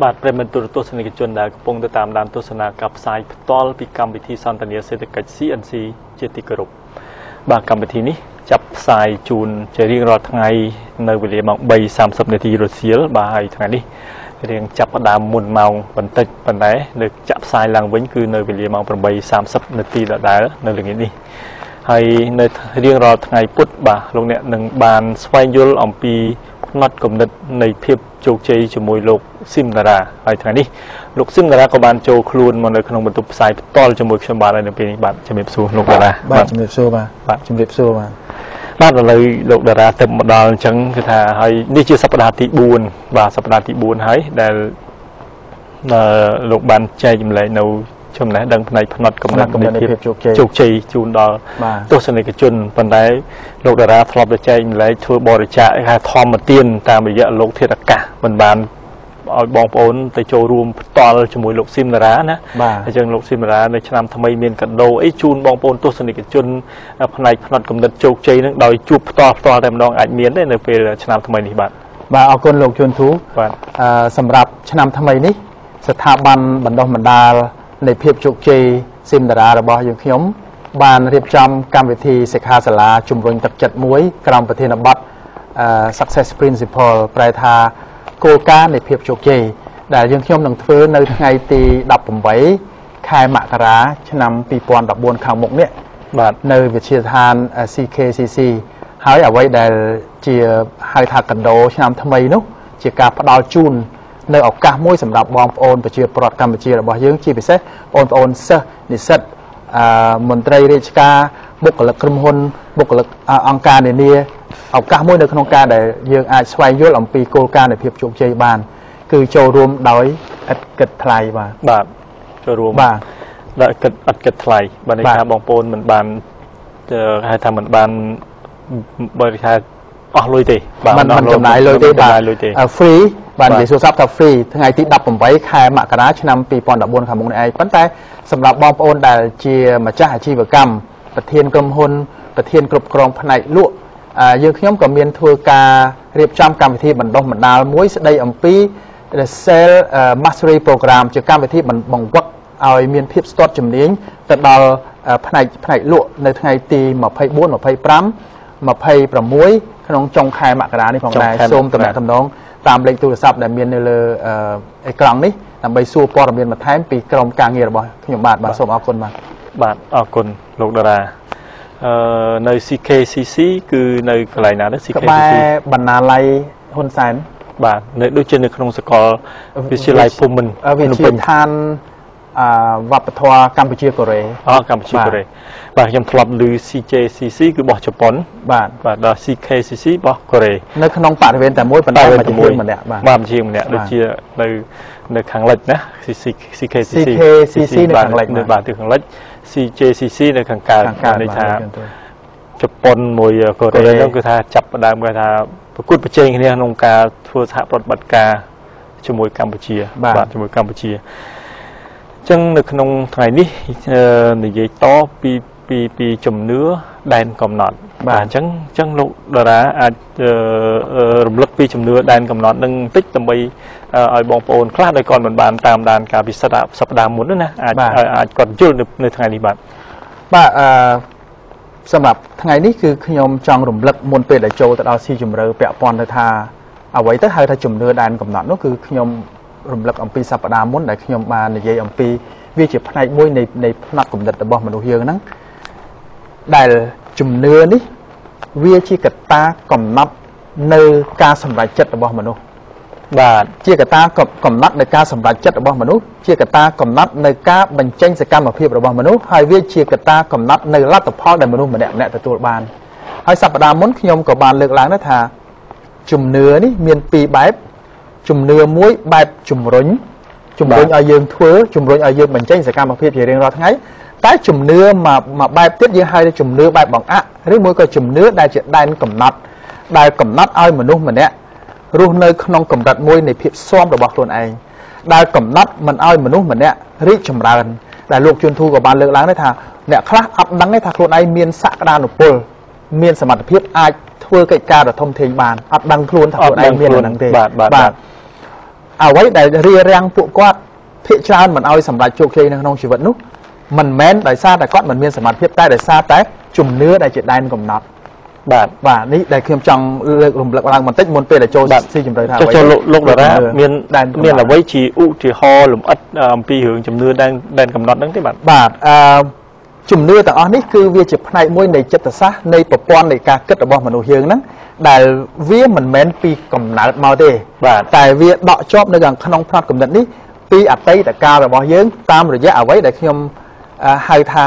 บาดเป็นตัวตัวสนิทจนได้กระปงตามดานตัวสนากับสายตอลปีกรรมวิธีสันตเนียเศรษฐกิจ CNC เจติกรุบางกรรมวิธีนี้จับสายจูนจะเรียงรอทั้งไงในเวลาบางใบ30 นาทีรถเสียบางไงทั้งไงนี้เรียงจับดามมุนเมาบันตึกบันไดเด็กจับสายหลังวิ่งคือในเวลาบางใบ30 นาทีได้แล้วในเรื่องนี้ให้ในเรียงรอทั้งไงปุ๊บบาลงเนี่ยหนึ่งบานสวายยุลอมปีนัดกำเนิดในเพียบโจกใจจมวยโลกซิมดาราไอ้ทางนี้โลกซิมดาราก็บานโจคลูนมันเลยขนมบรรทุกสายต้อลจมวยชมบาอะไรในปีนี้บาทจมิบซูโลกดาราบาทจมิบซูมาบาทจมิบซูมาบาทเลยโลกดาราเต็มหมดดาวจังคือถ้าให้นี่ชื่อสัปดาห์ที่บูนบาสัปดาห์ที่บูนให้แต่โลกบานใจจมเลยเราชมไหนดังในพนัดกำเนิดในเพียบโจกใจจูนดอตัวสนิทจุนปันไดโลกดาราทลบใจเลยทัวบริจาคทอมมาเตียนตามไปเยอะโลกเทศกาบันบานเอาบองโอนไปโจรวมตอลจมวยโลกซิมดารานะจังโลกซิมดาราในชนามทำไมเมียนกันโดไอจูนบองโอนตัวสนิทจุนในพนัดกำเนิดโจกใจนั้นโดยจูบตอแต่น้องอาจเมียนได้ในเวลาชนามทำไมนี่บ้างเอาคนโลกชวนทุกสำหรับชนามทำไมนี่สถาบันบรรดาบรรดาในเพียบโจกใจซิมดาราระบายขยมบานเรียบจำการวิธีเสกหาสลาจุ่มรนตักจัดมวยกรรมประเทศบัตร success principle ปลายทาโกกาในเพียบโจกใจแต่ยังขยมหนังเฟื่องในไงตีดับผมไว้คายมะกราชนำปีปอนดับบนข่าวหมกเนี่ยในวิทยาทาน CKCC หายเอาไว้แต่เจียหายทากันโดชนำทำไมนุ๊กเจียกาพดาวจูนในออกกาหมวยสำหรับบอมโอนไปเจียปลอดการไปเจียระบายยังจีไปเซโอนเซนิเซมนตรีราชการบุคลากรมหุ่นบุคลากองการเนี่ยเอาการมวยในขนมการได้ยังอาจสวายยุลอมปีโกการในเพียบโจกใจบานคือโจรวมโดยกัดไทยมาบาทโจรวมได้กัดไทยบานในชาบองโปนเหมือนบานจะให้ทำเหมือนบานบริษัทลุยตีมันจำหน่ายลุยตีบานฟรีบานเดี๋ยวซับทับฟรีทั้งไงที่ดับผมไว้คายมะกราชนำปีปอนดับบนขมุงในไอ้ปั้นแต่สำหรับบอมโอนได้เชียมาจ้าอาชีพกรรมประเทศกรมหุ่นประเทศกรบกรองภายในลุ่ยืนขย่มกับเมียนทัวการเรียบจำการวิธีบรรดาบรรดามุ้ยได้อัมปีเซลมาสเตอรี่โปรแกรมจากการวิธีบังวักเอาเมียนพิบสตอตจำเนียงแต่ดาวภายในลุ่ในทั้งไงตีมาไพ่บ้วนมาไพ่ปรำมาไพ่ประมุ้ยขนมจงคายมะกราในของนายส้มตำแหน่งทำน้องตามเลขโทรศัพท์ในเมียนในเลยไอ้กลางนี้นำไปสู้ปอร์เมียนมาแทนปีกรมการเงินบ่ขยมบาทมาส่งเอาคนมาบาทเอาคนโลกดาราใน CKCC คือในอะไรนะนั่น CKCC บรรณาลัยฮุนแสนบาทในด้วยเช่นในขนมสกอลวิทยาลัยภูมิวิทยาทานวัปทัวร์กัมพูชีโกเรกัมพูชีโกเรบาทยังทลับหรือ CJCC คือบ่อญี่ปุ่นบาทดา CKCC บ่อโกเรในขนมปาเวนแต่มวยปันได้มาจากเมืองมันเนี่ยบ้านเชียงมันเนี่ยโดยเฉพาะในขังเล็กนะ CKCC ในขังเล็กในบาทที่ขังเล็ก CJCC ในขังกลางในทางญี่ปุ่นมวยโกเรนั่นคือท่าจับประดามคือท่าประกุดประเจงเนี่ยนงกาทัวร์สหปฏิบัติการชมวยกัมพูชีบาทชมวยกัมพูชีจังในขนมไทยนี่ในยัยต่อปีจมเนื้อแดนกำหนดจังลูกดาราอาจรำลึกปีจมเนื้อแดนกำหนดนึงติ๊กตำไปไอ้บองโปนคลาดในก่อนบานตามดานการพิสดารสัปดาห์หมดนั่นนะอาจก่อนยุ่งในทางนี้บ้าสำหรับทางนี้คือขยมจังรำลึกมวลเปรตโจแต่เราซีจมเรือเปียปอนทาเอาไว้ถ้าให้ถ้าจมเนื้อแดนกำหนดนั่นคือขยมรำลึกอัมพีสัปดาห์มุนได้ขยมมาในยัยอัมพีวิจิตรในมวยในนักกลุ่มเด็ดบอมมนุษย์เยอะนั้นได้จุ่มเนื้อนี่วิจิกตากำนับในการสำหรับจัดบอมมนุษย์บาดเจียกตากำนับในการสำหรับจัดบอมมนุษย์เจียกตากำนับในการบรรจัยสกัดมาเพียบบอมมนุษย์ให้วิจิกตากำนับในรัฐพ่อในมนุษย์มันเนี่ยแต่ตัวบานให้สัปดาห์มุนขยมกับบานเลือกล้างนั่นท่าจุ่มเนื้อนี่มีนปีแบบจุ่มเนื้อมุ้ยแบบจุ่มร้นเอาเยืองทั่วจุ่มร้นเอาเยืองบรรจัยสกัดมาเพียบอย่างเรียงรอทั้งไงแต่จุ่มเนื้อมาแบบเทียบยังให้จุ่มเนื้อแบบบังอะหรือมือก็จุ่มเนื้อได้จะได้กำนัดเอามนุษย์มันเนี่ยรู้ในขนมกำนัดมวยในเพียบซ้อมระบบตัวเองได้กำนัดมันเอามนุษย์มันเนี่ยรีบจำรันแต่ลูกจุนทูกับบานเลือกล้างได้ท่าเนี่ยคลาสอับดังได้ท่าตัวเองเมียนสักดานุปลเมียนสมรรถเพียบอาทั่วกิจการระทมเทงบานอับดังครูนท่าตัวเองเมียนดังเทบาท អ្វីដែលរារាំងពួកគាត់ភាគច្រើនមិនឲ្យសម្រេចជោគជ័យនៅក្នុងជីវិតនោះមិនមែនដោយសារតែគាត់មិនមានសមត្ថភាពតែដោយសារតែជំនឿដែលជាដែនកំណត់បាទនេះដែលខ្ញុំចង់លើករំលឹកឡើងបន្តិចមុនពេលដែលចូលស៊ីជម្រៅថាចូលលោកតារាមានអ្វីជាឧទាហរណ៍លម្អិតអំពីរឿងជំនឿដែនកំណត់ហ្នឹងទេបាទជំនឿទាំងអស់នេះគឺវាជាផ្នែកមួយនៃចិត្តសាស្ត្រនៃប្រព័ន្ធនៃការគិតរបស់មនុស្សយើងហ្នឹងដែលវាមិនមែនពីកំណើតមកទេតែវាដកជាប់នៅក្នុងផ្នត់គំនិតនេះពីអតីតកាលរបស់យើងតាមរយៈអ្វីដែលខ្ញុំហៅថា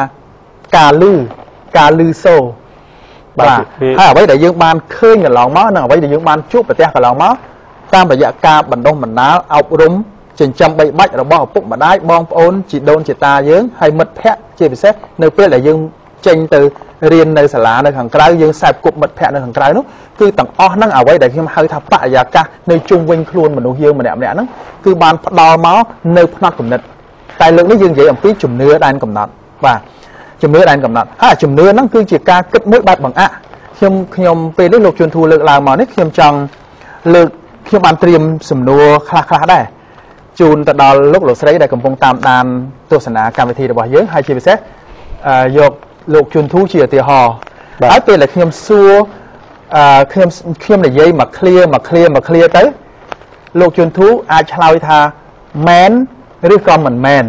ការលឺសូរបាទហើយអ្វីដែលយើងបានឃើញកន្លងមកនិងអ្វីដែលយើងបានជួបប្រទះកន្លងមកតាមរយៈការបណ្ដុះបណ្ដាលអប់រំចិញ្ចឹមបីបាច់របស់ឪពុកម្ដាយបងប្អូនជីដូនជីតាយើងហើយមិត្តភ័ក្តិជាពិសេសនៅពេលដែលយើងចេញទៅរៀននៅសាលានៅខាងក្រៅយើងខ្សែគប់មិត្តភ័ក្តិនៅខាងក្រៅនោះគឺទាំងអស់ហ្នឹងអ្វីដែលខ្ញុំហៅថាបរិយាកាសនៅជុំវិញខ្លួនមនុស្សយើងម្នាក់ៗហ្នឹងគឺបានផ្ដល់មកនៅផ្នត់គំនិតតែលើកនេះយើងនិយាយអំពីជំនឿដែនកំណត់បាទជំនឿដែនកំណត់ហើយជំនឿហ្នឹងគឺជាការគិតមួយបែបបង្អាក់ខ្ញុំពេលនេះលោកជួនធូលើកឡើងមកនេះខ្ញុំចង់ខ្ញុំបានត្រៀមសំណួរខ្លះដែរជូនទៅដល់លោកស្រីដែលកំពុងតាមដានទស្សនាកម្មវិធីរបស់យើងហើយជាពិសេសយកលោកជួនធូជាឧទាហរណ៍ហើយពេលដែលខ្ញុំសួរខ្ញុំនិយាយមកឃ្លាទៅលោកជួនធូអាចឆ្លើយថាមែនឬក៏មិនមែន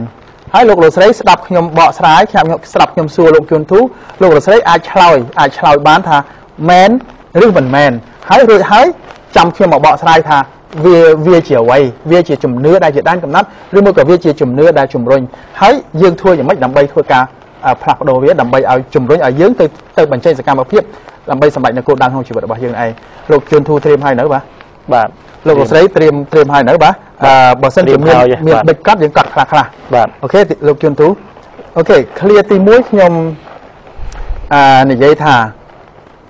ហើយលោកស្រីស្ដាប់ខ្ញុំបកស្រាយស្ដាប់ខ្ញុំសួរលោកជួនធូលោកស្រីអាចឆ្លើយបានថាមែនឬមិនមែនហើយរួចហើយចាំខ្ញុំមកបកស្រាយថាវាជាអ្វីវាជាជំនឿដែលជាដែនកំណត់ឬមួយក៏វាជាជំនឿដែលជំរុញហើយយើងធ្វើយ៉ាងម៉េចដើម្បីធ្វើការផ្លាស់ប្ដូរវាដើម្បីឲ្យជំរុញឲ្យយើងទៅបញ្ចេញសកម្មភាពដើម្បីសម្រេចនូវគោលដៅក្នុងជីវិតរបស់យើងឯងលោកជួនធូត្រៀមហើយនៅបាទលោកស្រីត្រៀមហើយនៅបាទបើសិនជាមានបិចកាត់យើងកាត់ខ្លះបាទអូខេលោកជួនធូអូខេឃ្លាទី1ខ្ញុំនិយាយថា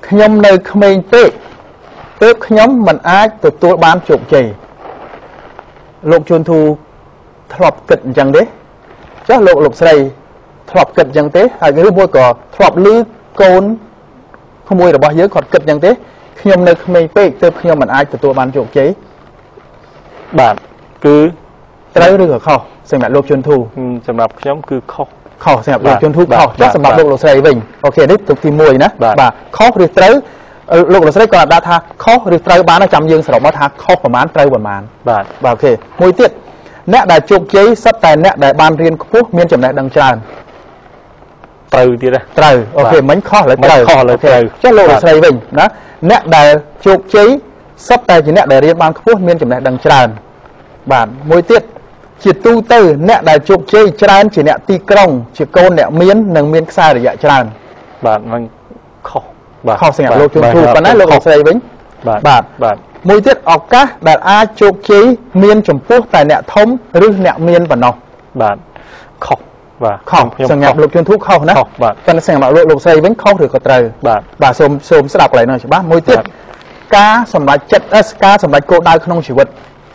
ខ្ញុំនៅក្មេងពេកទើបខ្ញុំមិនអាចទទួលបានជោគជ័យលោកជួនធូធ្លាប់គិតអញ្ចឹងទេចាស់លោកស្រីធ្លាប់គិតអញ្ចឹងទេហើយឬមួយក៏ធ្លាប់ឮកូនក្មួយរបស់យើងគាត់គិតអញ្ចឹងទេខ្ញុំនៅក្មេងពេកទើបខ្ញុំមិនអាចទទួលបានជោគជ័យបាទគឺត្រូវឬក៏ខុសសម្រាប់លោកជួនធូសម្រាប់ខ្ញុំគឺខុសសម្រាប់លោកជួនធូខុសចាស់សម្រាប់លោកស្រីវិញអូខេនេះទុកទី1ណាបាទខុសឬត្រូវលោកស្រីគាត់ដាក់ថាខុសឬត្រូវបានចាំយើងសរុបមកថាខុសប្រមាណត្រូវប្រមាណបាទអូខេមួយទៀតអ្នកដែលជោគជ័យសិតតែអ្នកដែលបានរៀនខ្ពស់មានចំណេះដឹងច្រើនត្រូវទៀតណាត្រូវអូខេមិញខុសលើត្រូវចុះលោកស្រីវិញណាអ្នកដែលជោគជ័យសិតតែជាអ្នកដែលរៀនបានខ្ពស់មានចំណេះដឹងច្រើនបាទមួយទៀតជាទូទៅអ្នកដែលជោគជ័យច្រើនជាអ្នកទីក្រុងជាកូនអ្នកមាននិងមានខ្សែរយៈច្រើនបាទមិញខុសខុសសម្រាប់លោកជួនធូប៉ុន្តែលោកស្រីវិញបាទមួយទៀតឱកាសដែលអាចជោគជ័យមានចំពោះតែអ្នកធំឬអ្នកមានប៉ុណ្ណោះបាទខុសបាទខុសសម្រាប់លោកជួនធូខុសណាប៉ុន្តែសម្រាប់លោកស្រីវិញខុសឬក៏ត្រូវបាទសូមស្ដាប់កន្លែងនោះច្បាស់មួយទៀតការសម្រេចចិត្តការសម្រេចគោលដៅក្នុងជីវិត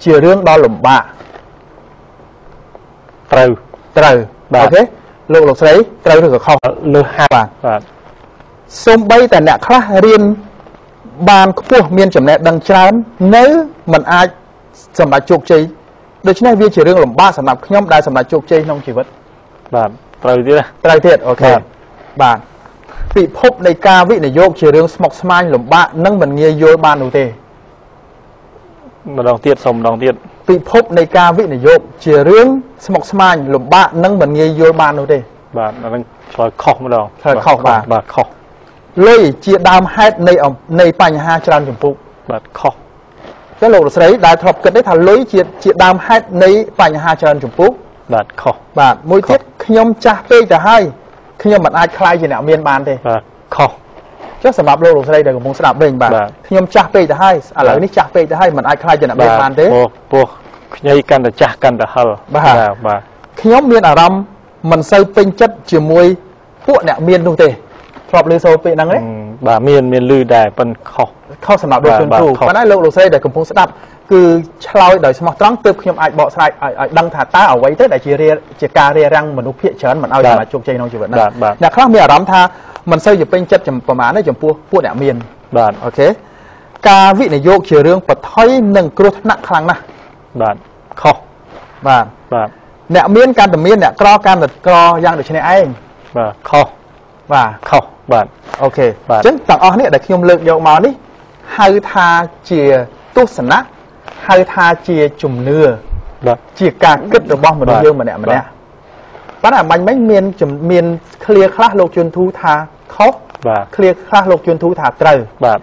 ជារឿងដ៏លំបាកត្រូវអូខេលោកស្រីត្រូវឬក៏ខុសលើហាបាទសូម្បីតែអ្នកខ្លះរៀនបានខ្ពស់មានចំណេះដឹងច្រើននៅមិនអាចសម្រេចជោគជ័យដូច្នេះវាជារឿងលំបាកសម្រាប់ខ្ញុំដែលសម្រេចជោគជ័យក្នុងជីវិតបាទត្រូវទៀតអូខេបាទពិភពនៃការវិនិយោគជារឿងស្មុគស្មាញលំបាកនិងមិនងាយយល់បាននោះទេម្ដងទៀតពិភពនៃការវិនិយោគជារឿងស្មុគស្មាញលំបាកនិងមិនងាយយល់បាននោះទេបាទអានឹងឆ្លើយខុសម្ដងខុសបាទខុសលុយជាដើមហេតុនៃបញ្ហាច្រើនចម្ពោះបាទខុសចឹងលោកស្រីដែលធ្លាប់គិតទេថាលុយជាដើមហេតុនៃបញ្ហាច្រើនចម្ពោះបាទខុសបាទមួយទៀតខ្ញុំចាស់ពេកទៅហើយខ្ញុំមិនអាចខ្លាយជាអ្នកមានបានទេបាទខុសចុះសម្រាប់លោកស្រីដែលកំពុងស្ដាប់វិញបាទខ្ញុំចាស់ពេកទៅហើយឥឡូវនេះចាស់ពេកទៅហើយមិនអាចខ្លាយជាអ្នកមានបានទេពោះខ្ញីកាន់តែចាស់កាន់តែហឹលបាទខ្ញុំមានអារម្មណ៍មិនសូវពេញចិត្តជាមួយពួកអ្នកមាននោះទេធ្លាប់ឮសូរពេកហ្នឹងទេបាទមានឮដែរប៉ុន្តែខុសសម្រាប់លោកជួនធូប៉ុន្តែលោកស្រីដែលកំពុងស្ដាប់គឺឆ្លើយដោយស្មោះត្រង់ទើបខ្ញុំអាចបកស្រាយឲ្យដឹងថាតើអ្វីទៅដែលជាការរារាំងមនុស្សភាគច្រើនមិនឲ្យសម្រេចជោគជ័យក្នុងជីវិតហ្នឹងអ្នកខ្លះមានអារម្មណ៍ថាមិនសូវជាពេញចិត្តប្រមាណទេចំពោះពួកអ្នកមានបាទអូខេការវិនិយោគជារឿងបថុយនិងគ្រោះថ្នាក់ខ្លាំងណាស់បាទ ខុស បាទ បាទ អ្នកមានកាន់តែមានអ្នកក្រកាន់តែក្រយ៉ាងដូចនេះឯង បាទខុស បាទ ខុសបាទ អូខេ បាទ អញ្ចឹងទាំងអស់នេះដែលខ្ញុំលើកយកមកនេះហៅថាជាទស្សនៈហៅថាជាជំនឿ បាទ ជាការគិតរបស់មនុស្សយើងម្នាក់ម្នាក់ប៉ុន្តែអមាញ់មិញមានឃ្លាខ្លះលោកជួនធូថាខុស បាទ ឃ្លាខ្លះលោកជួនធូថាត្រូវ បាទ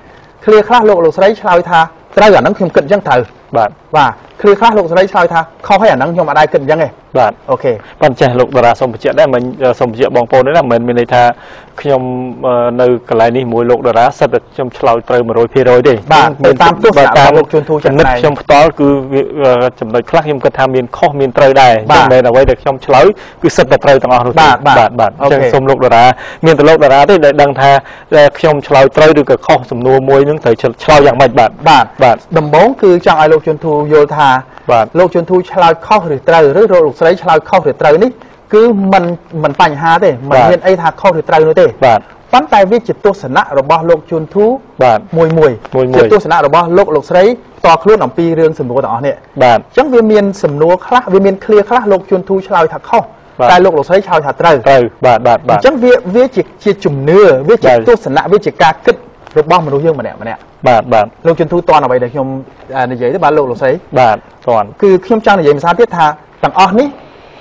ឃ្លាខ្លះលោកស្រីឆ្លើយថាត្រូវអាហ្នឹងខ្ញុំគិតអញ្ចឹងត្រូវ បាទ បាទឃ្លាខ្លះលោកស្រីឆ្លើយថាខុសហើយអាហ្នឹងខ្ញុំអត់ដែរគិតអញ្ចឹងទេ បាទ អូខេ ប៉ុន្តែលោកតារាសូមបញ្ជាក់ដែរមិនសូមបញ្ជាក់បងប្អូនដែរណាមិនមានន័យថាខ្ញុំនៅកន្លែងនេះមួយលោកតារាសិតតែខ្ញុំឆ្លើយត្រូវ 100% ទេ បាទតាមទស្សនៈរបស់លោកជួនធូចំ និត ណាយ ខ្ញុំផ្ទាល់គឺចំណុចខ្លះខ្ញុំគិតថាមានខុសមានត្រូវដែរអញ្ចឹងមិនអ្វីដែលខ្ញុំឆ្លើយគឺសិតតែត្រូវទាំងអស់នោះទេបាទអញ្ចឹងសូមលោកតារាមានតែលោកតារាទេដែលដឹងថាខ្ញុំឆ្លើយត្រូវឬក៏ខុសសំណួរមួយនឹងត្រូវឆ្លើយយ៉ាងម៉េចបាទ បាទដំបូងគឺចង់ឲ្យលោកជួនធូយល់ថា បាទ លោកជួនធូឆ្លើយខុសឬត្រូវឬលោកស្រីឆ្លើយខុសឬត្រូវនេះគឺมันបញ្ហាទេมันមានអីថាខុសឬត្រូវនោះទេ បាទ ប៉ុន្តែវាជាទស្សនៈរបស់លោកជួនធូ បាទ មួយជាទស្សនៈរបស់លោកស្រីតខ្លួនអំពីរឿងសំណួរទាំងអស់នេះ បាទ អញ្ចឹងវាមានសំណួរខ្លះវាមានឃ្លាខ្លះលោកជួនធូឆ្លើយថាខុសតែលោកស្រីឆ្លើយថាត្រូវ បាទបាទ អញ្ចឹងវាជាជំនឿវាជាទស្សនៈវាជាការគិតរបស់មនុស្សយើងម្នាក់ម្នាក់ បាទ លោកជួនធូតអ្វីដែលខ្ញុំនិយាយទៅបាទលោកស្រី បាទតន់ គឺខ្ញុំចង់និយាយភាសាទៀតថាទាំងអស់នេះ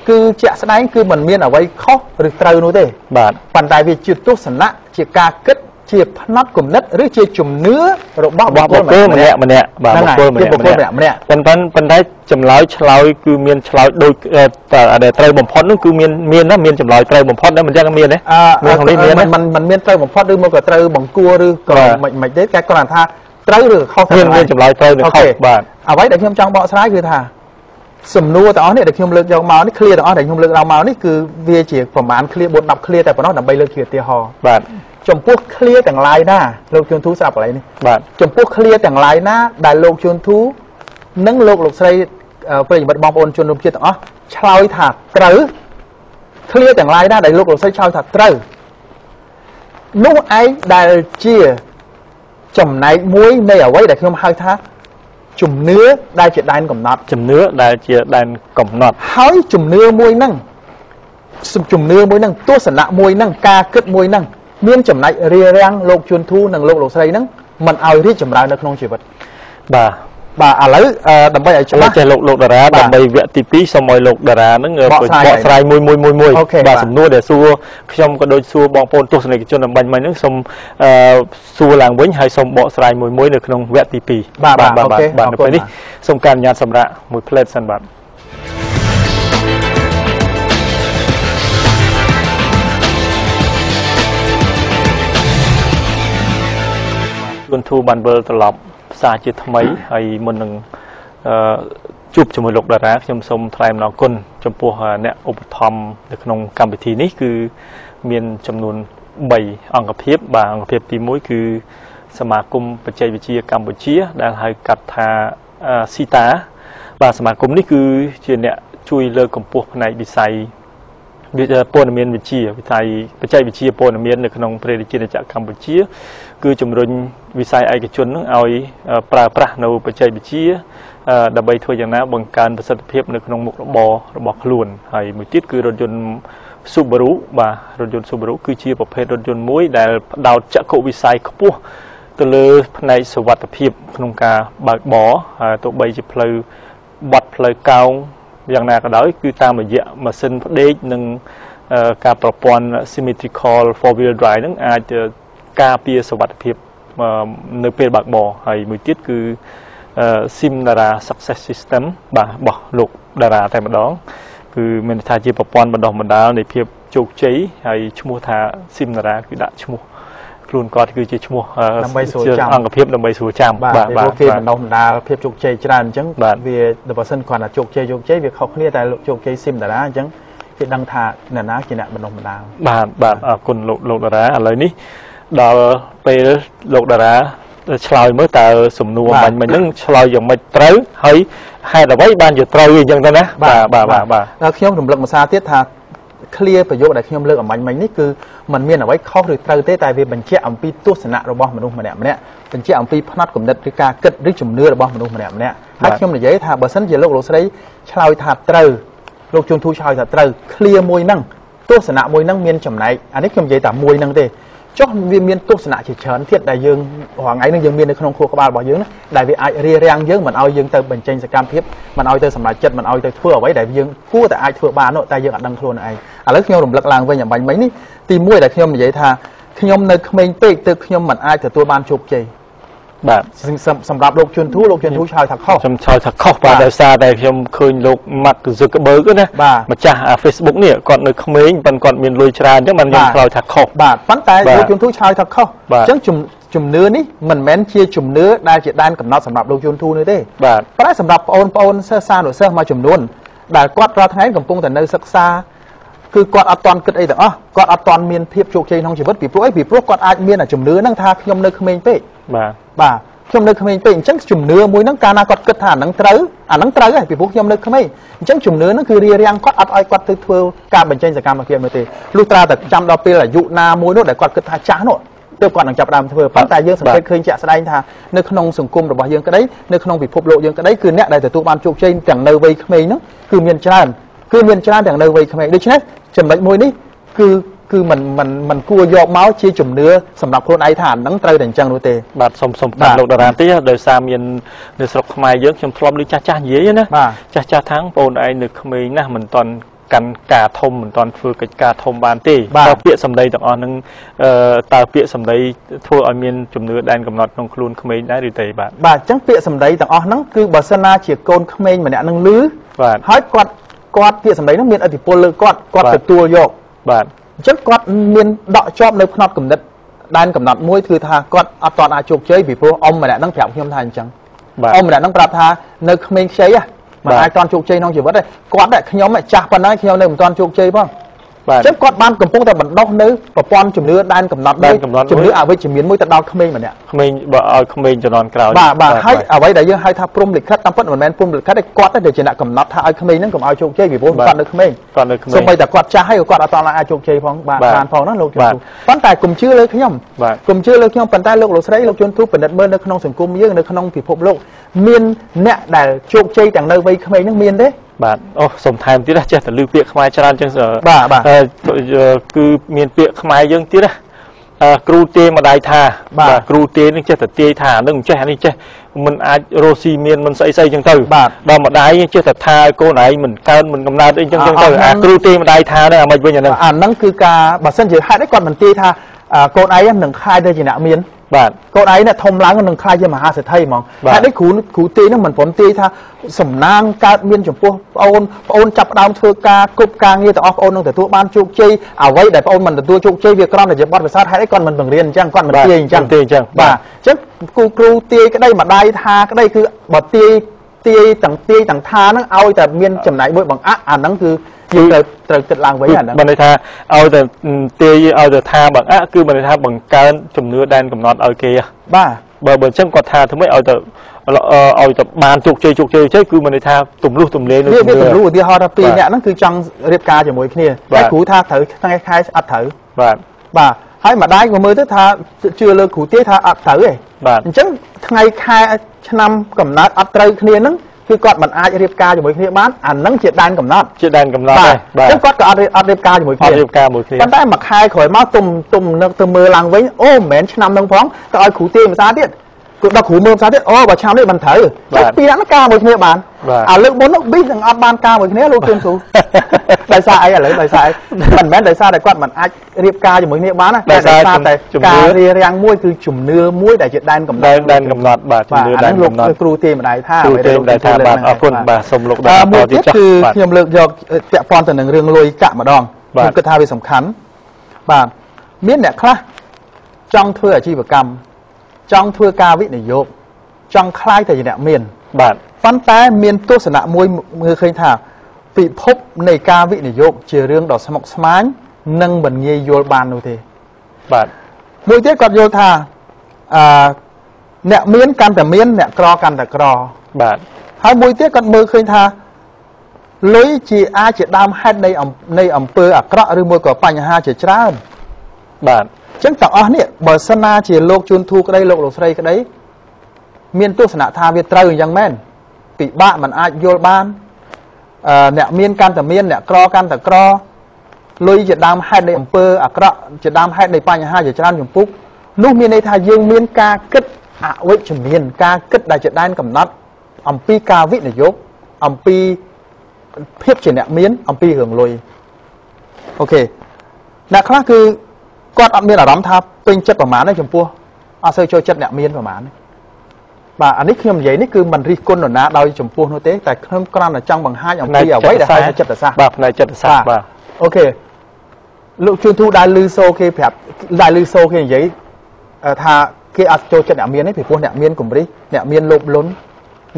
គឺជាក់ស្ដែងគឺมันមានអ្វីខុសឬត្រូវនោះទេ បាទ ប៉ុន្តែវាជាទស្សនៈជាការគិតជាផ្នត់គំនិតឬជាជំនឿរបស់បុគ្គលម្នាក់ម្នាក់ បាទបុគ្គលម្នាក់ប៉ុន្តែចម្លើយឆ្លើយគឺមានឆ្លើយដូចដែលត្រូវបំផុតនោះគឺមានចម្លើយត្រូវបំផុតដែរមិនចឹងមានទេមានក្នុងនេះមានมันមានត្រូវបំផុតឬមកក៏ត្រូវបង្កួរឬក៏មិនទេតែគ្រាន់ថាត្រូវឬខុស មានចម្លើយត្រូវឬខុសបាទ អ្វីដែលខ្ញុំចង់បកស្រាយគឺថាសំណួរទាំងអស់នេះដែលខ្ញុំលើកយកមកនេះឃ្លាទាំងអស់ដែលខ្ញុំលើកមកនេះគឺវាជាប្រមាណឃ្លា 4-10 ឃ្លាតែប៉ុណ្ណោះដើម្បីលើកជាឧទាហរណ៍ បាទ ចំពោះឃ្លាទាំងឡាយណាលោកជួនធូស្រាប់កន្លែងនេះ បាទ ចំពោះឃ្លាទាំងឡាយណាដែលលោកជួនធូនិងលោកស្រីប្រិយមិត្តបងប្អូនជនរួមជាតិទាំងអស់ឆ្លើយថាត្រូវឃ្លាទាំងឡាយណាដែលលោកស្រីឆ្លើយថាត្រូវនោះឯងដែលជាចំណែកមួយនៃអ្វីដែលខ្ញុំហៅថាជំនឿដែលជាដែនកំណត់ជំនឿដែលជាដែនកំណត់ហើយជំនឿមួយហ្នឹងទស្សនៈមួយហ្នឹងការគិតមួយហ្នឹងមានចំណែករារាំងលោកជួនធូនិងលោកស្រីហ្នឹងមិនឲ្យរីកចម្រើននៅក្នុងជីវិតបាទឥឡូវដើម្បីឲ្យច្បាស់ចេះលោកតារាដើម្បីវគ្គទី2សូមឲ្យលោកតារាហ្នឹងបកស្រាយមួយបាទសំណួរដែលសួរខ្ញុំក៏ដូចសួរបងប្អូនទស្សនិកជនបាញ់មិញហ្នឹងសូមសួរឡើងវិញហើយសូមបកស្រាយមួយនៅក្នុងវគ្គទី2បាទនៅពេលនេះសូមការអនុញ្ញាតសម្រាប់មួយផ្លេតសិនបាទជួនធូបានវិលត្រឡប់ផ្សារជាថ្មីហើយមុននឹងជួបជាមួយលោកតារាខ្ញុំសូមថ្លែងអំណរគុណចំពោះអ្នកឧបត្ថម្ភនៅក្នុងកម្មវិធីនេះគឺមានចំនួន3អង្គភាពបាទអង្គភាពទី1គឺសមាគមបច្ចេកវិទ្យាកម្ពុជាដែលហៅកាត់ថាស៊ីតាបាទសមាគមនេះគឺជាអ្នកជួយលើកកម្ពស់ផ្នែកវិស័យព័ត៌មានវិទ្យាវិស័យបច្ចេកវិទ្យាព័ត៌មាននៅក្នុងប្រទេសជាតិកម្ពុជាគឺជំរុញវិស័យឯកជននឹងឲ្យប្រើប្រាស់នៅបច្ចេកវិទ្យាដើម្បីធ្វើយ៉ាងណាបង្កើនប្រសិទ្ធភាពនៅក្នុងមុខរបររបស់ខ្លួនហើយមួយទៀតគឺរថយន្ត Subaru បាទរថយន្ត Subaru គឺជាប្រភេទរថយន្តមួយដែលផ្ដោតចក្ខុវិស័យខ្ពស់ទៅលើផ្នែកសុវត្ថិភាពក្នុងការបើកបរទោះបីជាផ្លូវបត់ផ្លូវកោងយ៉ាងណាក៏ដោយគឺតាមរយៈម៉ាស៊ីនផ្ដេកនិងការប្រព័ន្ធ symmetrical four wheel drive ហ្នឹងអាចការពារសុវត្ថិភាពនៅពេលបើកបរហើយមួយទៀតគឺ Simdara Success System បាទរបស់លោកតារាតែម្ដងគឺមានន័យថាជាប្រព័ន្ធបណ្ដុះបណ្ដាលនៃភាពជោគជ័យហើយឈ្មោះថា Simdara គឺដាក់ឈ្មោះខ្លួនគាត់គឺជាឈ្មោះអង្គភាពដើម្បីស្រួលចាំបាទគេបណ្ដុះបណ្ដាលភាពជោគជ័យច្រើនអញ្ចឹងវាបើមិនគ្រាន់តែជោគជ័យវាខុសគ្នាតែជោគជ័យ Simdara អញ្ចឹងគេដឹងថាអ្នកណាជាអ្នកបណ្ដុះបណ្ដាលបាទអរគុណលោកតារាឥឡូវនេះដល់ពេលលោកតារាឆ្លើយមើលតើសំណួរបាញ់មិញហ្នឹងឆ្លើយយ៉ាងម៉េចត្រូវហើយហេតុអ្វីបានជាត្រូវអញ្ចឹងទៅណាបាទខ្ញុំរំលឹកម្សិលទៀតថា clear ប្រយោគដែលខ្ញុំលើកអំបញ្ញមិញនេះគឺมันមានអ្វីខុសឬត្រូវទេតែវាបញ្ជាក់អំពីទស្សនៈរបស់មនុស្សម្នាក់ម្នាក់បញ្ជាក់អំពីផ្នត់គំនិតឬការគិតឬជំនឿរបស់មនុស្សម្នាក់ម្នាក់ហើយខ្ញុំនិយាយថាបើសិនជាលោកស្រីឆ្លើយថាត្រូវលោកជួនធូឆ្លើយថាត្រូវ clear មួយហ្នឹងទស្សនៈមួយហ្នឹងមានចំណែកអានេះខ្ញុំនិយាយតែមួយហ្នឹងទេចុះវាមានទស្សនៈជាច្រើនទៀតដែលយើងរាល់ថ្ងៃនេះយើងមាននៅក្នុងខួរក្បាលរបស់យើងណាដែលវាអាចរារាំងយើងមិនឲ្យយើងទៅបញ្ចេញសកម្មភាពមិនឲ្យទៅសម្រេចចិត្តមិនឲ្យទៅធ្វើអ្វីដែលយើងគួរតែអាចធ្វើបានតែយើងអត់ដឹងខ្លួនឯងឥឡូវខ្ញុំរំលឹកឡើងវិញអំបញ្ញមិញនេះទី1ដែលខ្ញុំនិយាយថាខ្ញុំនៅក្មេងពេកទើបខ្ញុំមិនអាចទទួលបានជោគជ័យបាទសម្រាប់លោកជួនធូឆ្លើយថាខុសខ្ញុំឆ្លើយថាខុសបាទដោយសារតែខ្ញុំឃើញលោក Mark Zuckerberg ណាម្ចាស់ Facebook នេះគាត់នៅក្មេងប៉ុន្តែគាត់មានលុយច្រើនអញ្ចឹងបានខ្ញុំឆ្លើយថាខុសបាទប៉ុន្តែលោកជួនធូឆ្លើយថាខុសអញ្ចឹងជំនឿនេះមិនមែនជាជំនឿដែលជាដែនកំណត់សម្រាប់លោកជួនធូនោះទេបាទប៉ុន្តែសម្រាប់បងសិស្សសានុសិស្សមួយចំនួនដែលគាត់រាល់ថ្ងៃកំពុងតែនៅសិក្សាគឺគាត់អត់ទាន់គិតអីទាំងអស់គាត់អត់ទាន់មានភាពជោគជ័យក្នុងជីវិតពីព្រោះគាត់អាចមានជំនឿហ្នឹងថាខ្ញុំនៅក្មេងពេកបាទខ្ញុំនៅក្មេងពេកអញ្ចឹងជំនឿមួយហ្នឹងកាលណាគាត់គិតថាអាហ្នឹងត្រូវហើយពីព្រោះខ្ញុំនៅក្មេងអញ្ចឹងជំនឿហ្នឹងគឺរារាំងគាត់អត់ឲ្យគាត់ទៅធ្វើការបញ្ចេញសកម្មភាពនោះទេលុះត្រាតែចាំដល់ពេលអាយុណាមួយនោះដែលគាត់គិតថាចាស់នោះទើបគាត់នឹងចាប់ផ្ដើមធ្វើប៉ុន្តែយើងសង្កេតឃើញជាក់ស្ដែងថានៅក្នុងសង្គមរបស់យើងក្តីនៅក្នុងពិភពលោកយើងក្តីគឺអ្នកដែលទទួលបានជោគជ័យទាំងនៅវ័យក្មេងហ្នឹងគឺមានច្រើនទាំងនៅវ័យក្មេងដូច្នេះចំណុចមួយនេះគឺมันគួរយកមកជាជំនឿសម្រាប់ខ្លួនឯងថាហ្នឹងត្រូវតែអញ្ចឹងនោះទេបាទសុំតាមលោកតារាទីដោយសារមាននៅស្រុកខ្មែរយើងខ្ញុំធ្លាប់ឮចាស់និយាយណាចាស់ថាងបងឯងនៅក្មេងណាស់មិនតាន់កាន់ការធំមិនតាន់ធ្វើកិច្ចការធំបានទេតើពាក្យសម្ដីទាំងអស់ហ្នឹងតើពាក្យសម្ដីធ្វើឲ្យមានជំនឿដែនកំណត់ក្នុងខ្លួនក្មេងដែរឬទេបាទអញ្ចឹងពាក្យសម្ដីទាំងអស់ហ្នឹងគឺបើសិនណាជាកូនក្មេងម្នាក់ហ្នឹងឮហើយគាត់ពាក្យសម្ដីហ្នឹងមានឥទ្ធិពលលើគាត់ទទួលយកបាទអញ្ចឹងគាត់មានដកជាប់នៅផ្នត់គំនិតដែនកំណត់មួយគឺថាគាត់អត់ទាន់អាចជោគជ័យពីព្រោះអ៊ំម្នាក់ហ្នឹងប្រាប់ខ្ញុំថាអញ្ចឹងអ៊ំម្នាក់ហ្នឹងប្រាប់ថានៅក្មេងខ្ចីមិនអាចទាន់ជោគជ័យក្នុងជីវិតទេគាត់ខ្ញុំចាស់ប៉ុណ្ណាខ្ញុំនៅមិនទាន់ជោគជ័យផងអញ្ចឹងគាត់បានកំពុងតែបណ្ដុះនៅប្រព័ន្ធជំនឿដែនកំណត់មួយជំនឿអវិជ្ជមានមួយទៅដល់ក្មេងម្នាក់ក្មេងបើឲ្យក្មេងជំនាន់ក្រោយបាទហើយអ្វីដែលយើងហៅថាព្រំលិខិតតាមពិតមិនមែនព្រំលិខិតទេគាត់តែជាអ្នកកំណត់ថាឲ្យក្មេងហ្នឹងកុំឲ្យជោគជ័យពីព្រោះគាត់នៅក្មេងសូម្បីតែគាត់ចាស់ហើយគាត់អត់ទាន់អាចជោគជ័យផងបានផងណាលោកជួនធូប៉ុន្តែកុំជឿលើខ្ញុំប៉ុន្តែលោកស្រីលោកជួនធូពិនិត្យមើលនៅក្នុងសង្គមយើងនៅក្នុងពិភពលោកមានអ្នកដែលជោគជ័យទាំងនៅវ័យក្មេងហ្នឹងមានទេបាទអូសុំថែមទៀតណាចេះតែឮពាក្យខ្មែរច្រើនចឹងបាទគឺមានពាក្យខ្មែរយើងទៀតណាគ្រូទាយម្ដាយថាបាទគ្រូទាយនឹងចេះតែទាយថានឹងចេះអានេះចេះមិនអាចរស់ស៊ីមានមិនស្អីចឹងទៅដល់ម្ដាយចេះតែថាឲ្យកូនឯងមិនកើនមិនកំណើតអីចឹងទៅអាគ្រូទាយម្ដាយថាហ្នឹងអាមិនវិញអាហ្នឹងគឺការបើសិនជាហេតុអីគាត់មិនទាយថាកូនឯងនឹងខ្លាយទៅជាអ្នកមានបាទកូនឯងធំឡើងនឹងខ្លាយជាមហាសេដ្ឋីហ្មងហើយនេះគ្រូទាយហ្នឹងមិនព្រមទាយថាសំណាងកើតមានចំពោះប្អូនចាប់ផ្ដើមធ្វើការគ្រប់ការងារទាំងអស់ប្អូននឹងទទួលបានជោគជ័យអ្វីដែលប្អូនមិនទទួលជោគជ័យវាគ្រាន់តែជាបទពិសោធន៍ហេតុអីគាត់មិនបង្រៀនអញ្ចឹងគាត់មិនទាយអញ្ចឹងបាទអញ្ចឹងគ្រូទាយក្តីម្ដាយថាក្តីគឺបើទាយទាំងថាហ្នឹងឲ្យតែមានចំណែកមួយបង្អាក់អាហ្នឹងគឺយើងត្រូវគិតឡើងវិញអាហ្នឹងបានន័យថាឲ្យតែទាយឲ្យតែថាបង្អាក់គឺបានន័យថាបង្កើនជំនឿដែនកំណត់ឲ្យគេបាទបើអញ្ចឹងគាត់ថាធ្វើម៉េចឲ្យតែបានជោគជ័យគឺមានន័យថាទម្លុះទម្លេងលើវាទម្លុះឧទាហរណ៍ថាពីរអ្នកហ្នឹងគឺចង់រៀបការជាមួយគ្នាតែគ្រូថាត្រូវថ្ងៃខែអត់ត្រូវបាទហើយម្ដាយក៏មើលទៅថាជឿលើគ្រូទាយថាអត់ត្រូវទេអញ្ចឹងថ្ងៃខែឆ្នាំកំណើតអត់ត្រូវគ្នាហ្នឹងគឺគាត់មិនអាចរៀបការជាមួយគ្នាបានអាហ្នឹងជាដែនកំណត់ទេបាទអញ្ចឹងគាត់ក៏អត់រៀបការជាមួយគ្នាប៉ុន្តែមួយខែក្រោយមកទុំនឹកទៅមើលឡើងវិញអូមិនមែនឆ្នាំហ្នឹងផងទៅឲ្យគ្រូទាយភាសាទៀតគឺដល់គ្រូមើលភាសាទៀតអូបើឆ្នាំនេះមិនត្រូវចុះពីរហ្នឹងការមួយគ្នាបានលើកមុននោះប៊ីនឹងអត់បានការមួយគ្នាលោកជួនគ្រូដោយសារអីឥឡូវដោយសារអីមិនមែនដោយសារតែគាត់មិនអាចរៀបការជាមួយគ្នាបានណាដោយសារតែការរារាំងមួយគឺជំនឿមួយដែលជាដែនកំណត់បាទជំនឿដែនកំណត់គ្រូទាយម្ដាយថាគ្រូទាយម្ដាយថាបាទអរគុណបាទសូមលោកដល់តទៀតគឺខ្ញុំលើកយកពាក់ព័ន្ធទៅនឹងរឿងលុយកាក់ម្ដងខ្ញុំគិតថាវាសំខាន់បាទមានអ្នកខ្លះចង់ធ្វើអាជីវកម្មចង់ធ្វើការវិនិយោគចង់ខ្លាយទៅជាអ្នកមានបាទប៉ុន្តែមានទស្សនៈមួយមើលឃើញថាពិភពនៃការវិនិយោគជារឿងដ៏ស្មុគស្មាញនិងមិនងាយយល់បាននោះទេបាទមួយទៀតគាត់យល់ថាអ្នកមានកាន់តែមានអ្នកក្រកាន់តែក្របាទហើយមួយទៀតគាត់មើលឃើញថា លុយជាអាចជាដើមហេតុនៃអំពើអាក្រក់ឬមួយក៏បញ្ហាជាច្រើនបាទអញ្ចឹងទាំងអស់នេះបើសិនណាជាលោកជួនធូក្តីលោកស្រីក្តីមានទស្សនៈថាវាត្រូវយ៉ាងម៉េចពិបាកមិនអាចយល់បានអ្នកមានកាន់តែមានអ្នកក្រកាន់តែក្រលុយជាដើមហេតុនៃអំពើអាក្រក់ជាដើមហេតុនៃបញ្ហាជាច្រើនចំពោះនោះមានន័យថាយើងមានការគិតអវិជ្ជមានការគិតដែលជាដែនកំណត់អំពីការវិនិយោគអំពីភាពជាអ្នកមានអំពីរឿងលុយអូខេអ្នកខ្លះគឺគាត់អត់មានអារម្មណ៍ថាពេញចិត្តប្រមាណទេចំពោះអត់សូវចូលចិត្តអ្នកមានប្រមាណទេបាទអានេះខ្ញុំនិយាយនេះគឺមិនរិះគន់នរណាដោយចំពោះនោះទេតែខ្ញុំគ្រាន់តែចង់បង្ហាញអំពីអ្វីដែលហៅថាចិត្តសាស្ត្របាទផ្នែកចិត្តសាស្ត្របាទអូខេលោកជួនទូដែលលឺសូគេប្រាប់ដែលលឺសូគេនិយាយថាគេអត់ចូលចិត្តអ្នកមានទេពីព្រោះអ្នកមានគំរិះអ្នកមានលោភលន់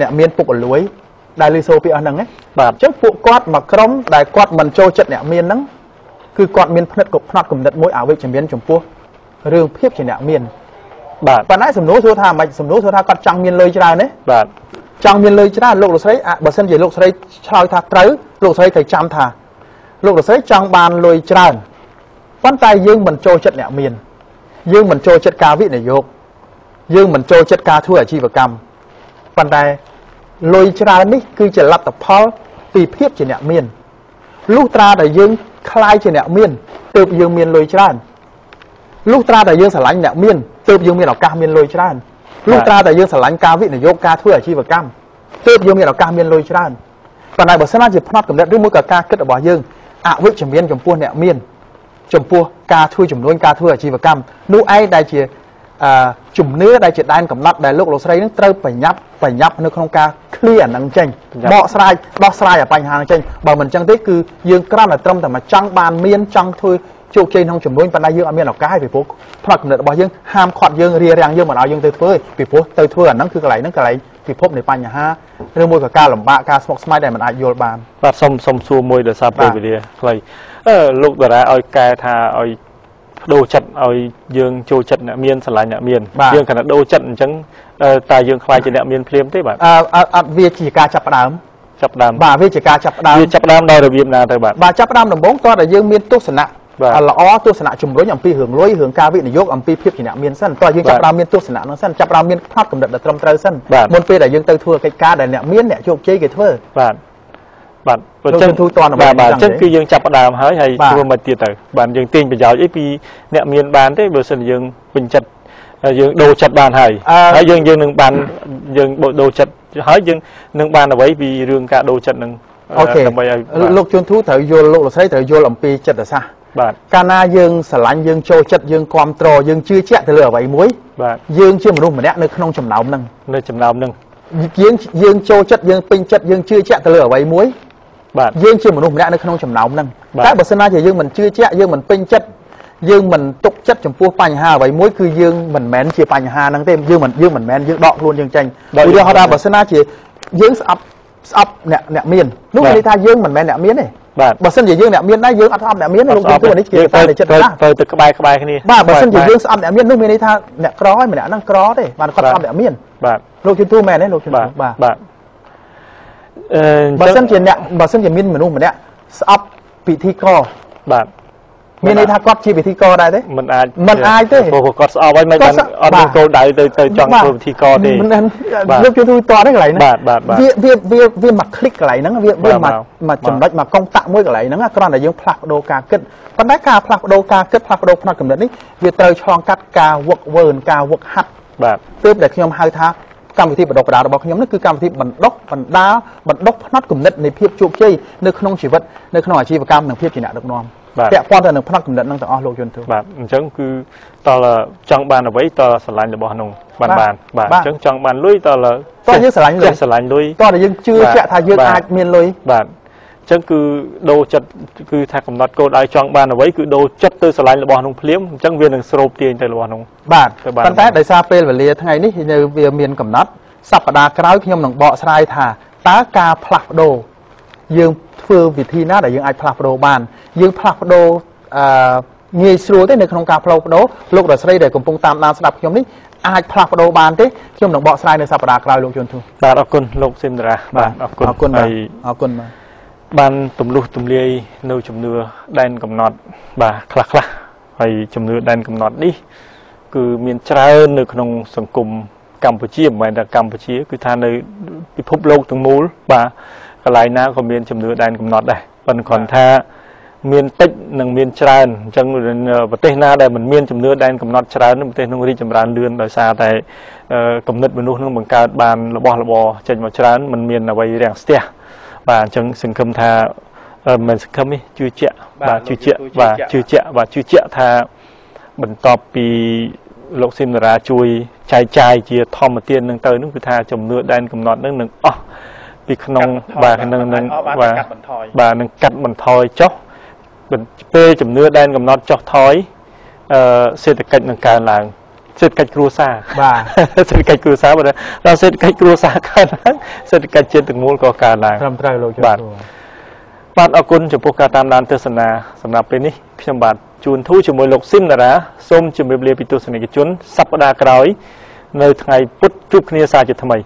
អ្នកមានពុករលួយដែលលឺសូពីអស់ហ្នឹងណាបាទអញ្ចឹងពួកគាត់មកក្រុមដែលគាត់មិនចូលចិត្តអ្នកមានហ្នឹងគឺគាត់មានផ្នែកគំនិតមួយអវិជ្ជមានចំពោះរឿងភាពជាអ្នកមានបាទប៉ុន្តែសំណួរសួរថាមិនសំណួរសួរថាគាត់ចង់មានលុយច្រើនទេបាទចង់មានលុយច្រើនលោកលោកស្រីបើសិនជាលោកស្រីឆ្លើយថាត្រូវលោកស្រីត្រូវចាំថាលោកលោកស្រីចង់បានលុយច្រើនប៉ុន្តែយើងមិនចូលចិត្តអ្នកមានយើងមិនចូលចិត្តការវិនិយោគយើងមិនចូលចិត្តការធ្វើអាជីវកម្មប៉ុន្តែលុយច្រើននេះគឺជាលទ្ធផលពីភាពជាអ្នកមានលុះត្រាតែយើងខ្លាយជាអ្នកមានទើបយើងមានលុយច្រើនលុះត្រាតែយើងស្រឡាញ់អ្នកមានទើបយើងមានឱកាសមានលុយច្រើនលុះត្រាតែយើងស្រឡាញ់ការវិនិយោគការធ្វើអាជីវកម្មទើបយើងមានឱកាសមានលុយច្រើនប៉ុន្តែបើសិនជាផ្នត់កំណត់ឬមួយក៏ការគិតរបស់យើងអវិជ្ជមានចំពោះអ្នកមានចំពោះការធ្វើចំនួនការធ្វើអាជីវកម្មនោះឯងដែលជាជំនឿដែលជាដែនកំណត់ដែលលោកលោកស្រីនឹងត្រូវប្រញាប់នៅក្នុងការឃ្លៀអានឹងចេញបកស្រាយដោះស្រាយបញ្ហានឹងចេញបើមិនអញ្ចឹងទេគឺយើងគ្រាន់តែត្រឹមតែមកចង់បានមានចង់ធ្វើជោគជ័យក្នុងចំនួនប៉ុន្តែយើងអត់មានឱកាសពីព្រោះផ្នត់កំណត់របស់យើងហាមឃាត់យើងរារាំងយើងមិនឲ្យយើងទៅធ្វើពីព្រោះទៅធ្វើអាហ្នឹងគឺកន្លែងហ្នឹងកន្លែងពិភពនៃបញ្ហាឬមួយក៏ការលំបាកការស្មុគស្មាញដែលមិនអាចយល់បានបាទសុំសួរមួយដោយសារពេលវេលាខ្លីលោកតារាឲ្យកែថាឲ្យដូរចិត្តឲ្យយើងចូលចិត្តអ្នកមានស្រឡាញ់អ្នកមានយើងគណដូរចិត្តអញ្ចឹងតើយើងខ្លាចជាអ្នកមានភ្លាមទេបាទអត់វាជាការចាប់ផ្ដើមបាទវាជាការចាប់ផ្ដើមវាចាប់ផ្ដើមដោយរបៀបណាទៅបាទចាប់ផ្ដើមដំបូងតើតែយើងមានទស្សនៈល្អទស្សនៈជំរុញអំពីរឿងលុយរឿងការវិនិយោគអំពីភាពជាអ្នកមានសិនតើយើងចាប់ផ្ដើមមានទស្សនៈនោះសិនចាប់ផ្ដើមមានផ្នត់គំនិតដែលត្រឹមត្រូវសិនមុនពេលដែលយើងទៅធ្វើកិច្ចការដែលអ្នកមានអ្នកជោគជ័យគេធ្វើបាទអញ្ចឹងបាទអញ្ចឹងគឺយើងចាប់ផ្ដើមហើយធ្វើមកទៀតទៅបាទយើងទាញប្រយោជន៍អីពីអ្នកមានបានទេបើសិនយើងពេញចិត្តយើងដូរចិត្តបានហើយយើងនឹងបានយើងដូរចិត្តហើយយើងនឹងបានអ្វីពីរឿងការដូរចិត្តនឹងដើម្បីឲ្យលោកជួនធូត្រូវយល់លោកលោកស្រីត្រូវយល់អំពីចិត្តសាស្ត្របាទកាលណាយើងស្រឡាញ់យើងចូលចិត្តយើងគ្រប់គ្រងយើងជឿជាក់ទៅលើអ្វីមួយបាទយើងជាមនុស្សម្នាក់នៅក្នុងចំណោមហ្នឹងយើងចូលចិត្តយើងពេញចិត្តយើងជឿជាក់ទៅលើអ្វីមួយបាទយើងជាមនុស្សម្នាក់នៅក្នុងចំណោមហ្នឹងតែបើសិនណាជាយើងមិនជឿជាក់យើងមិនពេញចិត្តយើងមិនទុកចិត្តចំពោះបញ្ហាអ្វីមួយគឺយើងមិនមែនជាបញ្ហាហ្នឹងទេយើងមិនមែនយើងដកខ្លួនយើងចេញឧទាហរណ៍ថាបើសិនណាជាយើងស្អប់អ្នកមាននោះមានន័យថាយើងមិនមែនអ្នកមានទេបាទបើសិនជាយើងអ្នកមានដែរយើងអត់ស្អប់អ្នកមានលោកគ្រូនេះគេតែចិត្តណាទៅក្បែរគ្នាបាទបើសិនជាយើងស្អប់អ្នកមាននោះមានន័យថាអ្នកក្រហើយម្នាក់ហ្នឹងក្រទេបាទគាត់ស្អប់អ្នកមានបាទលោកជំទូមែនទេលោកជំទូបាទបើសិនជាមានមនុស្សម្នាក់ស្អប់ពិធីករបាទមានន័យថាគាត់ជាពិធីករដែរទេមិនអាចទេព្រោះគាត់ស្អប់ហើយមិនបានអត់មានគោលដៅទៅចង់ធ្វើពិធីករទេលោកជួយតតទេកន្លែងហ្នឹងវាមកคลิกកន្លែងហ្នឹងវាមកចំណុចមកកុងតាក់មួយកន្លែងហ្នឹងគ្រាន់តែយើងផ្លាស់ប្ដូរការគិតប៉ុន្តែការផ្លាស់ប្ដូរការគិតផ្លាស់ប្ដូរផ្នត់គំនិតនេះវាត្រូវឆ្លងកាត់ការវឹកវើការវឹកហាត់បាទទើបតែខ្ញុំហៅថាកម្មវិធីបណ្ដុះបណ្ដាលរបស់ខ្ញុំនេះគឺកម្មវិធីបណ្ដុះផ្នត់គំនិតនៃភាពជោគជ័យនៅក្នុងជីវិតនៅក្នុងអាជីវកម្មនិងភាពជាអ្នកដឹកនាំពាក់ព័ន្ធទៅនឹងផ្នត់គំនិតនឹងទាំងអស់លោកយន្តទូបាទអញ្ចឹងគឺតើចង់បានអ្វីតើស្រឡាញ់របស់នោះបានបាទអញ្ចឹងចង់បានលុយតើយើងស្រឡាញ់លុយតើយើងជឿជាក់ថាយើងអាចមានលុយបាទអញ្ចឹងគឺដូរចិត្តគឺថាកំណត់គោលដៅចង់បានអ្វីគឺដូរចិត្តទៅស្រឡាញ់របស់នោះភ្លាមអញ្ចឹងវានឹងស្រូបទាញទៅរបស់នោះបាទប៉ុន្តែដោយសារពេលវេលាថ្ងៃនេះនៅវាមានកំណត់សប្តាហ៍ក្រោយខ្ញុំនឹងបកស្រាយថាតើការផ្លាស់ប្ដូរយើងធ្វើវិធីណាដែលយើងអាចផ្លាស់ប្ដូរបានយើងផ្លាស់ប្ដូរងាយស្រួលទេនៅក្នុងការផ្លាស់ប្ដូរលោករដ្ឋស្រីដែលកំពុងតាមដានស្ដាប់ខ្ញុំនេះអាចផ្លាស់ប្ដូរបានទេខ្ញុំនឹងបកស្រាយនៅសប្តាហ៍ក្រោយលោកជួនធូបាទអរគុណលោកស៊ីមតារាបាទអរគុណបាទ ban tùm lụt tùm liê nâu chùm nưa đen cầm nọt bà khắc khắc hay chùm nưa đen cầm nọt đi cứ miền trái nơiក្នុងសង្គមកម្ពុជាមិនមែនតែកម្ពុជាគឺថានៅពិភពលោកទាំងមូលបាទកន្លែងណាក៏មានជំនឿដែនកំណត់ដែរប៉ុន្តែគ្រាន់ថាមានតិចនិងមានច្រើនអញ្ចឹងប្រទេសណាដែលមិនមានជំនឿដែនកំណត់ច្រើនប្រទេសនោះរីកចម្រើនលឿនដោយសារតែគំនិតមនុស្សនឹងបង្កើតបានរបស់របរចេញមកច្រើនមិនមានអ្វីរាំងស្ទះបាទអញ្ចឹងសង្ឃឹមថាមិនសង្ឃឹមនេះជឿជាក់បាទជឿជាក់បាទជឿជាក់ថាបន្ទាប់ពីលោកស៊ីមតារាជួយចែកចាយជាធម្មទាននឹងទៅនោះគឺថាជំនឿដែនកំណត់នឹងអស់ពីក្នុងបាទនឹងបាទនឹងកាត់បន្ថយចុះពេលជំនឿដែនកំណត់ចុះថយសេដ្ឋកិច្ចនឹងកើនឡើងសេដ្ឋកិច្ចគ្រួសារបាទសេដ្ឋកិច្ចគ្រួសារដល់សេដ្ឋកិច្ចគ្រួសារកើនឡើងសេដ្ឋកិច្ចជាតិទាំងមូលក៏កើនឡើងត្រឹមត្រូវលោកបាទបាទអរគុណចំពោះការតាមដានទស្សនាសម្រាប់ពេលនេះខ្ញុំបាទជួនធូរជាមួយលោកស៊ីមតារាសូមជម្រាបលាពីទស្សនិកជនសប្តាហ៍ក្រោយនៅថ្ងៃពុធជួបគ្នាសាជាថ្មី